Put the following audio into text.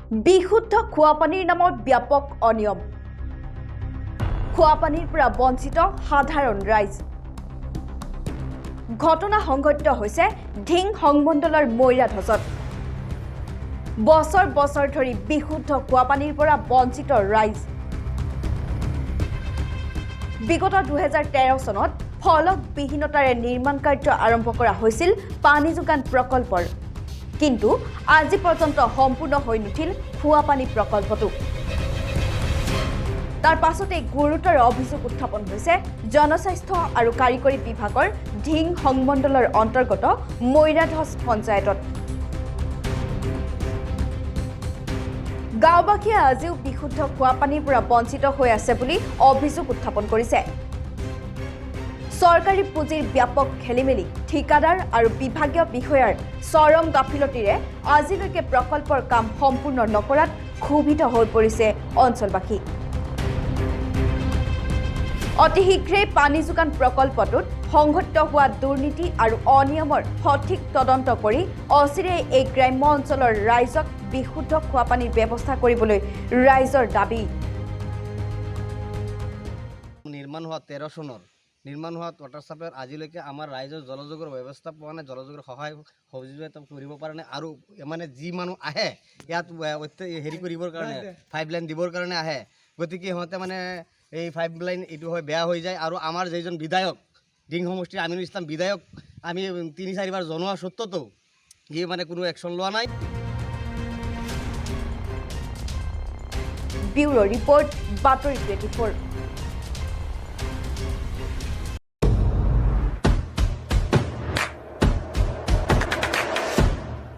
বিশুদ্ধ খোৱাপানীৰ নামত ব্যাপক অনিয়ম খোৱাপানীৰ পৰা বঞ্চিত সাধাৰণ ৰাইজ ঘটনা সংঘটিত হৈছে ঢিং সংমণ্ডলৰ মৈৰাধজত বছৰ বছৰ ধৰি বিশুদ্ধ খোৱাপানীৰ পৰা বঞ্চিত ৰাইজ বিগত 2013 চনত ফলকবিহীনতাৰে নিৰ্মাণ কাৰ্য আৰম্ভ কৰা হৈছিল পানী যোগান প্ৰকল্পৰ কিন্তু আজি পৰ্যন্ত সম্পূৰ্ণ হৈ নুঠিল খোৱাপানী প্ৰকল্পটো তাৰ পাছতে গুৰুতৰ অভিযোগ উত্থাপন হৈছে জনস্বাস্থ্য আৰু কাৰিকৰী বিভাগৰ ঢিং সংমণ্ডলৰ অন্তৰ্গত মৈৰাধজ পঞ্চায়তত গাঁওবাসীয়ে আজিও বিশুদ্ধ খোৱাপানীৰ পৰা বঞ্চিত হৈ আছে বুলি অভিযোগ উত্থাপন কৰিছে চৰকাৰী পুঁজিৰ ব্যাপক খেলিমেলি ঠিকাদাৰ আৰু বিভাগীয় বিষয়াৰ চৰম গাফিলতিৰে আজিলৈকে প্ৰকল্পৰ কাম সম্পূৰ্ণ নকৰাত ক্ষোভিত হৈ পৰিছে অঞ্চলবাসী অতি শীঘ্ৰেই পানী যোগান প্ৰকল্পটোত সংঘটিত হোৱা দুৰ্নীতি আৰু অনিয়মৰ সঠিক তদন্ত কৰি অচিৰেই এই গ্ৰাম্য অঞ্চলৰ ৰাইজক বিশুদ্ধ খোৱাপানীৰ ব্যৱস্থা কৰিবলৈ ৰাইজৰ দাবী নিৰ্মাণ হোৱা 13 চনৰ নিৰ্মাণ হোৱা ৱাটাৰ ছাপ্লাইৰ আজিলৈকে আমাৰ ৰাইজৰ জলযোগৰ ব্যৱস্থা পোৱা নাই জলযোগৰ সহায় সহযোগিতা কৰিব পৰা নাই আৰু মানে যি মানুহ আহে ইয়াত হেৰি কৰিবৰ কাৰণে পাইপ লাইন দিবৰ কাৰণে আহে গতিকে সিহঁতে মানে এই পাইপ লাইন এইটো হয় বেয়া হৈ যায় আৰু আমাৰ যিজন বিধায়ক ঢিং সমষ্টিৰ আমিনুল ইছলাম বিধায়ক আমি 3-4 বাৰ জনোৱা সত্ত্বেও সি মানে কোনো একশ্যন লোৱা নাই ব্যুৰো ৰিপৰ্ট বাতৰি 24